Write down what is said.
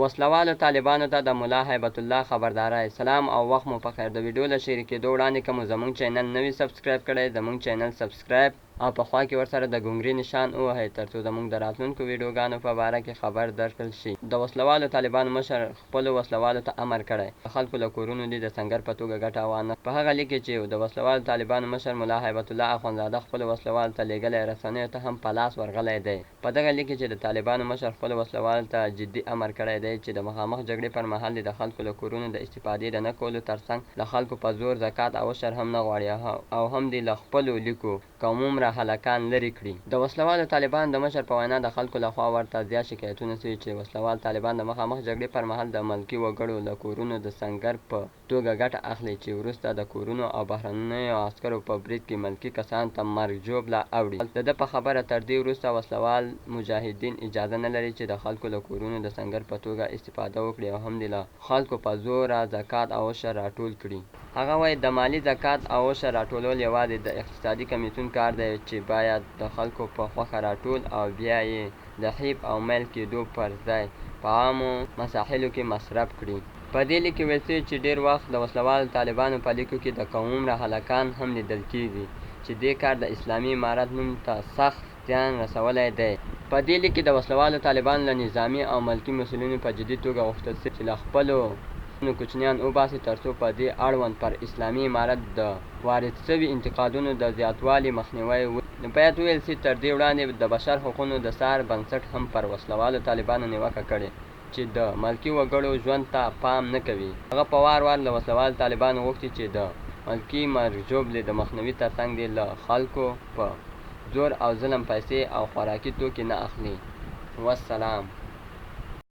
وسلوالو طالبانو ته د ملا هیبت الله خبرداری. سلام او وخت مو پخیر. د ویډیو له شریک کېدو وړاندې که مو زموږ چینل نوي سبسکرایب کړی، زموږ چینل سبسکرایب او په خوا کې ورسره د ګونګري نشان ووهئ ترڅو زموږ د راتلونکو ویډیوګانو په باره کې خبر درکړل شي. د وسلوالو طالبانو مشر خپلو وسلوالو ته امر کړی د خلکو له کورونو دې د سنګر په توګه ګټه وانه. په هغه لیک کې چې د وسلوالو طالبانو مشر ملا هیبت الله اخوندزاده خپلو وسلوالو ته لیږلی، رسنیو ته هم په لاس ورغلی دی. په دغه لیک کې چې د طالبانو مشر خپلو وسلوالو ته جدي امر کړی دی چې د مخامخ جګړې پر مهال د خلکو له کورونو د استفادې د نه کولو ترڅنګ د خلکو په زور زکات او عشر هم نه غواړي او هم دې له خپلو لیکو کومومره هلکان لرې کړي. د وسلوالو طالبانو د مشر په وینا د خلکو لخوا ورته زیات شکایتونه سوي چې وسلوال طالبان د مخامخ جګړې پر مهال د ملکي وګړو له کورونو د سنګر په توګه ګټه اخلي، چې وروسته د کورونو او بهرنیو عسکرو په برید کې ملکي کسانو ته مرګ ژوبله اوړي. د ده په خبره تر دې وروسته وسلوال مجاهدین اجازه نه لري چې د خلکو له کورونو د سنګر په توګه استفاده وکړي او هم دې له خلکو په زوره زکات او عشر راټول کړي. هغه وایي د مالی زکات او عشر راټولول یوازې د اقتصادي کمیسیون کار دی چې باید د خلکو په خوښه راټول او بیا یې د حیب او میل کېدو پر ځای په عامو مسایلو کې مصرف کړي. په دې لیک کې ویل شوي چې ډېر وخت د وسلوالو طالبانو په لیکو کې د کومومره هلکان هم لیدل کېږي چې دې کار د اسلامي امارت نوم ته سخت زیان رسولی دی. په دې لیک کې د وسلوالو طالبانو له نظامي او ملکي مسؤلینو په جدي توګه غوښتل شوي چې له خپلو کوچنیان وباسي ترڅو په دې اړوند پر اسلامي امارت د وارد شوي انتقادونو د زیاتوالي مخنیوی وشي. باید وویل شي تر دې وړاندې د بشر حقوقو د څار بنسټ هم پر وسلوالو طالبانو نیوکه کړې چې د ملکي وګړو ژوند ته پام نه کوي. هغه په وار وار له وسلوالو طالبانو غوښتي چې د ملکي مرګ ژوبلې د مخنیوي ترڅنګ دې له خلکو په زور او ظلم پیسې او خوراکي توکي نه اخلي. والسلام.